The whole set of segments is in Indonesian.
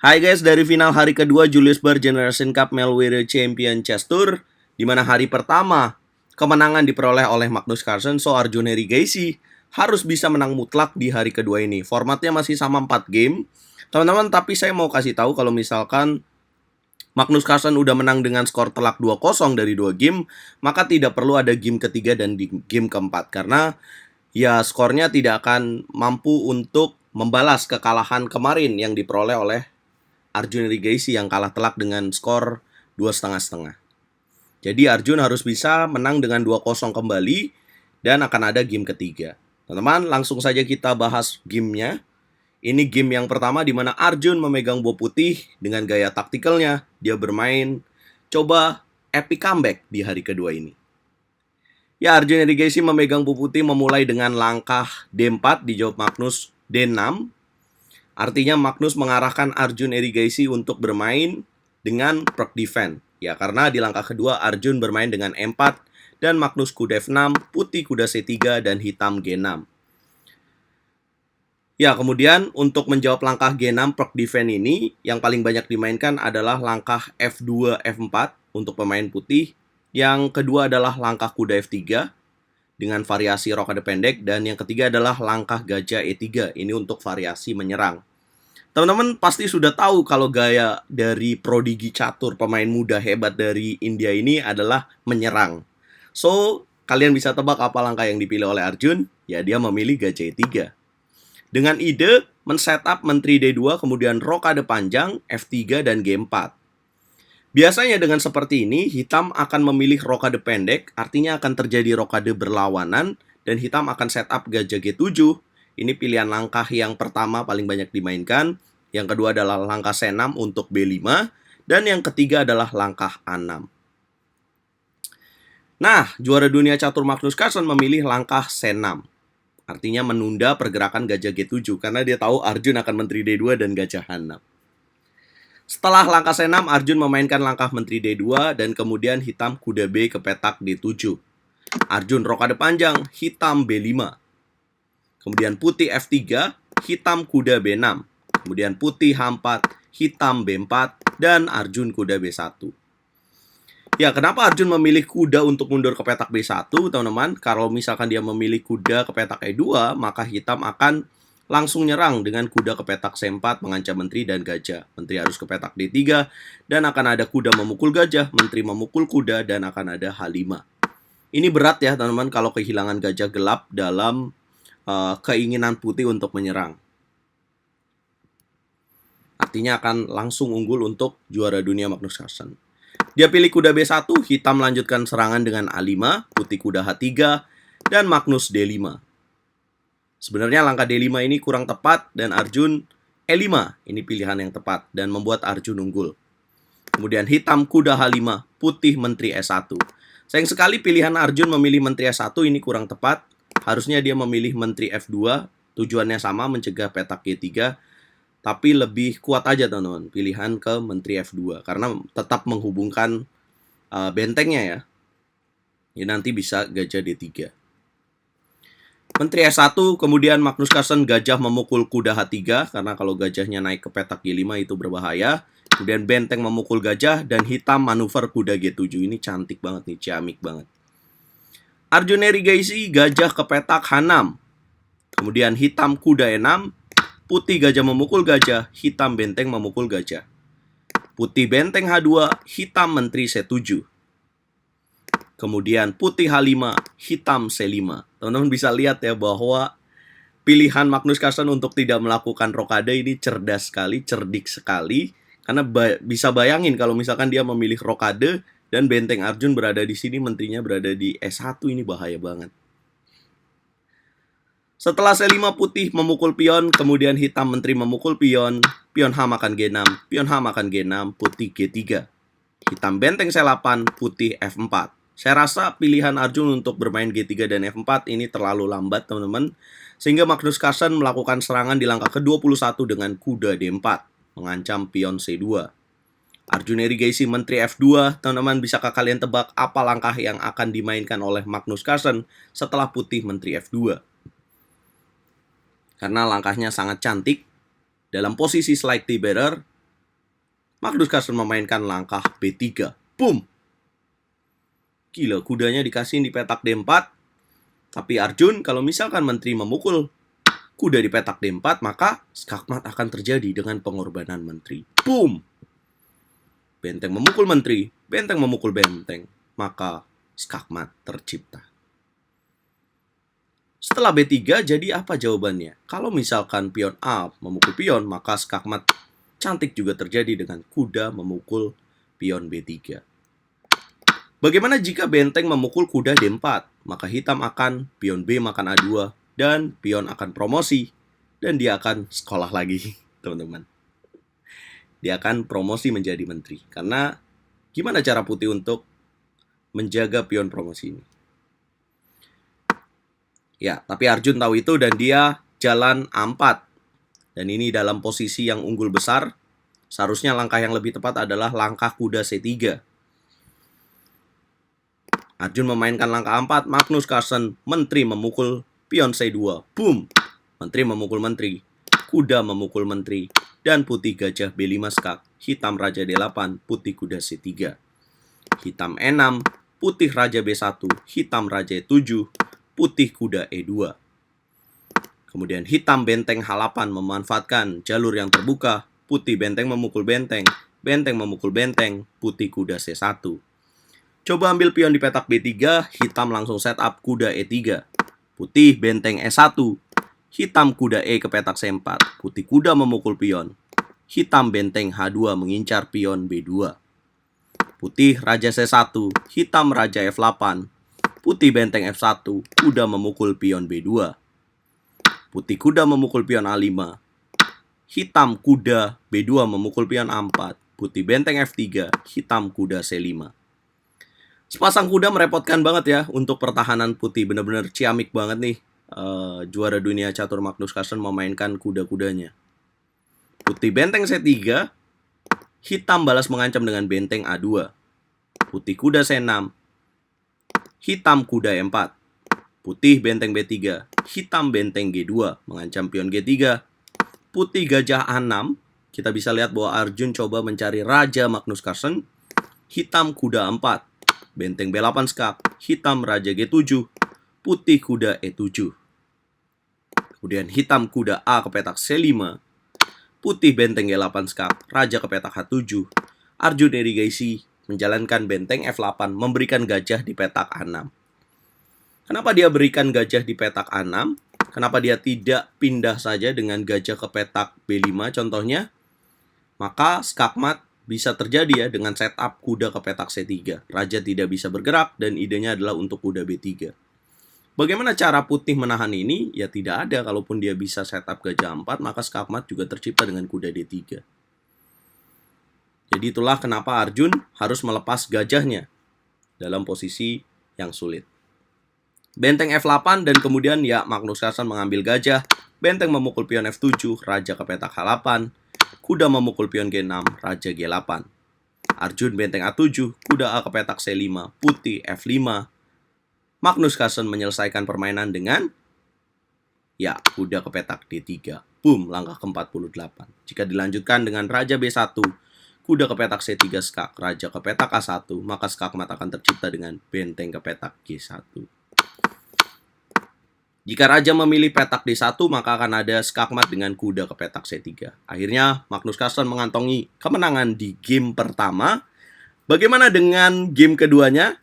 Hai guys, dari final hari kedua Julius Baer Generation Cup Melwere Champion Chess Tour, di mana hari pertama kemenangan diperoleh oleh Magnus Carlsen, so Arjun Erigaisi harus bisa menang mutlak di hari kedua ini. Formatnya masih sama 4 game, teman-teman, tapi saya mau kasih tahu kalau misalkan Magnus Carlsen udah menang dengan skor telak 2-0 dari 2 game, maka tidak perlu ada game ketiga dan di game keempat, karena ya skornya tidak akan mampu untuk membalas kekalahan kemarin yang diperoleh oleh Arjun Erigaisi yang kalah telak dengan skor 2,5-setengah. Jadi Arjun harus bisa menang dengan 2-0 kembali dan akan ada game ketiga. Teman-teman, langsung saja kita bahas gamenya. Ini game yang pertama di mana Arjun memegang bow putih dengan gaya taktikalnya. Dia bermain coba epic comeback di hari kedua ini. Ya, Arjun Erigaisi memegang bow putih memulai dengan langkah D4, dijawab Magnus D6. Artinya Magnus mengarahkan Arjun Erigaisi untuk bermain dengan proc defense. Ya, karena di langkah kedua Arjun bermain dengan E4 dan Magnus kuda F6, putih kuda C3 dan hitam G6. Ya, kemudian untuk menjawab langkah G6 proc defense ini, yang paling banyak dimainkan adalah langkah F2 F4 untuk pemain putih. Yang kedua adalah langkah kuda F3 dengan variasi rokade pendek, dan yang ketiga adalah langkah gajah E3, ini untuk variasi menyerang. Teman-teman pasti sudah tahu kalau gaya dari prodigi catur pemain muda hebat dari India ini adalah menyerang. So, kalian bisa tebak apa langkah yang dipilih oleh Arjun? Ya, dia memilih gajah E3. Dengan ide men-setup menteri D2, kemudian rokade panjang, F3 dan G4. Biasanya dengan seperti ini, hitam akan memilih rokade pendek, artinya akan terjadi rokade berlawanan, dan hitam akan setup gajah G7. Ini pilihan langkah yang pertama paling banyak dimainkan. Yang kedua adalah langkah C6 untuk B5. Dan yang ketiga adalah langkah A6. Nah, juara dunia catur Magnus Carlsen memilih langkah C6. Artinya menunda pergerakan gajah G7, karena dia tahu Arjun akan menteri D2 dan gajah H6. Setelah langkah C6, Arjun memainkan langkah menteri D2 dan kemudian hitam kuda B ke petak D7. Arjun rokade panjang, hitam B5. Kemudian putih F3, hitam kuda B6. Kemudian putih H4, hitam B4, dan Arjun kuda B1. Ya, kenapa Arjun memilih kuda untuk mundur ke petak B1, teman-teman? Kalau misalkan dia memilih kuda ke petak E2, maka hitam akan langsung nyerang dengan kuda ke petak C4 mengancam menteri dan gajah. Menteri harus ke petak D3 dan akan ada kuda memukul gajah, menteri memukul kuda, dan akan ada H5. Ini berat ya teman-teman kalau kehilangan gajah gelap dalam keinginan putih untuk menyerang. Artinya akan langsung unggul untuk juara dunia Magnus Carlsen. Dia pilih kuda B1, hitam melanjutkan serangan dengan A5, putih kuda H3, dan Magnus D5. Sebenarnya langkah D5 ini kurang tepat dan Arjun E5 ini pilihan yang tepat dan membuat Arjun unggul. Kemudian hitam kuda H5, putih menteri S1. Sayang sekali pilihan Arjun memilih menteri S1 ini kurang tepat. Harusnya dia memilih menteri F2, tujuannya sama, mencegah petak G3. Tapi lebih kuat aja teman-teman pilihan ke menteri F2 karena tetap menghubungkan bentengnya ya. Ya nanti bisa gajah D3. Menteri S1, kemudian Magnus Carlsen gajah memukul kuda H3, karena kalau gajahnya naik ke petak G5 itu berbahaya. Kemudian benteng memukul gajah, dan hitam manuver kuda G7. Ini cantik banget nih, ciamik banget. Arjun Erigaisi gajah ke petak H6. Kemudian hitam kuda E6, putih gajah memukul gajah, hitam benteng memukul gajah. Putih benteng H2, hitam menteri C7. Kemudian putih H5, hitam C5. Teman-teman bisa lihat ya bahwa pilihan Magnus Carlsen untuk tidak melakukan rokade ini cerdas sekali, cerdik sekali. Karena bisa bayangin kalau misalkan dia memilih rokade dan benteng Arjun berada di sini, menterinya berada di S1, ini bahaya banget. Setelah C5 putih memukul pion, kemudian hitam menteri memukul pion, pion H makan G6, pion H makan G6, putih G3. Hitam benteng C8, putih F4. Saya rasa pilihan Arjun untuk bermain G3 dan F4 ini terlalu lambat teman-teman. Sehingga Magnus Carlsen melakukan serangan di langkah ke-21 dengan kuda D4, mengancam pion C2. Arjun Erigaisi menteri F2, teman-teman bisakah kalian tebak apa langkah yang akan dimainkan oleh Magnus Carlsen setelah putih menteri F2? Karena langkahnya sangat cantik, dalam posisi slightly better, Magnus Carlsen memainkan langkah B3. Boom! Gila, kudanya dikasihin di petak D4. Tapi Arjun, kalau misalkan menteri memukul kuda di petak D4, maka skakmat akan terjadi dengan pengorbanan menteri. Boom! Benteng memukul menteri, benteng memukul benteng, maka skakmat tercipta. Setelah B3, jadi apa jawabannya? Kalau misalkan pion A memukul pion, maka skakmat cantik juga terjadi dengan kuda memukul pion B3. Bagaimana jika benteng memukul kuda D4? Maka hitam akan pion B makan A2, dan pion akan promosi, dan dia akan sekolah lagi, teman-teman. Dia akan promosi menjadi menteri. Karena gimana cara putih untuk menjaga pion promosi ini? Ya, tapi Arjun tahu itu dan dia jalan A4. Dan ini dalam posisi yang unggul besar. Seharusnya langkah yang lebih tepat adalah langkah kuda C3. Arjun memainkan langkah A4. Magnus Carlsen, menteri memukul pion C2. Boom! Menteri memukul menteri. Kuda memukul menteri. Dan putih gajah B5 skak. Hitam raja D8. Putih kuda C3. Hitam E6. Putih raja B1. Hitam raja E7. Putih kuda E2. Kemudian hitam benteng H8 memanfaatkan jalur yang terbuka. Putih benteng memukul benteng. Benteng memukul benteng. Putih kuda C1. Coba ambil pion di petak B3. Hitam langsung setup kuda E3. Putih benteng E1. Hitam kuda E ke petak C4. Putih kuda memukul pion. Hitam benteng H2 mengincar pion B2. Putih raja C1. Hitam raja F8. Putih benteng F1, kuda memukul pion B2. Putih kuda memukul pion A5. Hitam kuda B2 memukul pion A4. Putih benteng F3, hitam kuda C5. Sepasang kuda merepotkan banget ya untuk pertahanan putih. Bener-bener ciamik banget nih. Juara dunia catur Magnus Carlsen memainkan kuda-kudanya. Putih benteng C3, hitam balas mengancam dengan benteng A2. Putih kuda C6, hitam kuda E4. Putih benteng B3. Hitam benteng G2 mengancam pion G3. Putih gajah A6. Kita bisa lihat bahwa Arjun coba mencari raja Magnus Carlsen. Hitam kuda A4. Benteng B8 skak. Hitam raja G7. Putih kuda E7. Kemudian hitam kuda A ke petak C5. Putih benteng G8 skak. Raja ke petak H7. Arjun Erigaisi menjalankan benteng F8, memberikan gajah di petak A6. Kenapa dia berikan gajah di petak A6? Kenapa dia tidak pindah saja dengan gajah ke petak B5 contohnya? Maka skakmat bisa terjadi ya dengan setup kuda ke petak C3. Raja tidak bisa bergerak dan idenya adalah untuk kuda B3. Bagaimana cara putih menahan ini? Ya tidak ada, kalaupun dia bisa setup gajah 4, maka skakmat juga tercipta dengan kuda D3. Jadi itulah kenapa Arjun harus melepas gajahnya dalam posisi yang sulit. Benteng F8 dan kemudian ya Magnus Carlsen mengambil gajah. Benteng memukul pion F7, raja ke petak H8. Kuda memukul pion G6, raja G8. Arjun benteng A7, kuda A ke petak C5, putih F5. Magnus Carlsen menyelesaikan permainan dengan ya kuda ke petak D3. Boom, langkah ke-48. Jika dilanjutkan dengan raja B1, kuda ke petak C3 skak, raja ke petak A1, maka skakmat akan tercipta dengan benteng ke petak G1. Jika raja memilih petak D1, maka akan ada skakmat dengan kuda ke petak C3. Akhirnya, Magnus Carlsen mengantongi kemenangan di game pertama. Bagaimana dengan game keduanya?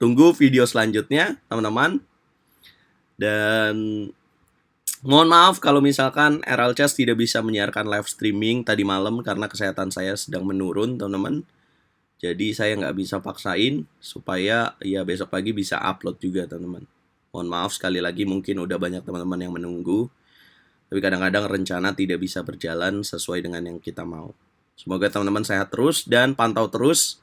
Tunggu video selanjutnya, teman-teman. Dan mohon maaf kalau misalkan RL Chess tidak bisa menyiarkan live streaming tadi malam karena kesehatan saya sedang menurun, teman-teman. Jadi saya nggak bisa paksain supaya ya besok pagi bisa upload juga, teman-teman. Mohon maaf sekali lagi, mungkin udah banyak teman-teman yang menunggu. Tapi kadang-kadang rencana tidak bisa berjalan sesuai dengan yang kita mau. Semoga teman-teman sehat terus dan pantau terus.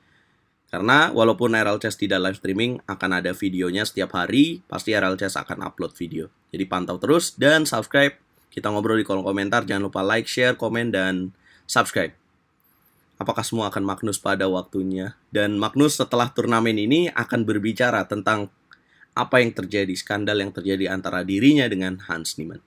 Karena walaupun RL Chess tidak live streaming, akan ada videonya setiap hari. Pasti RL Chess akan upload video. Jadi pantau terus dan subscribe. Kita ngobrol di kolom komentar. Jangan lupa like, share, komen, dan subscribe. Apakah semua akan Magnus pada waktunya? Dan Magnus setelah turnamen ini akan berbicara tentang apa yang terjadi, skandal yang terjadi antara dirinya dengan Hans Niemann.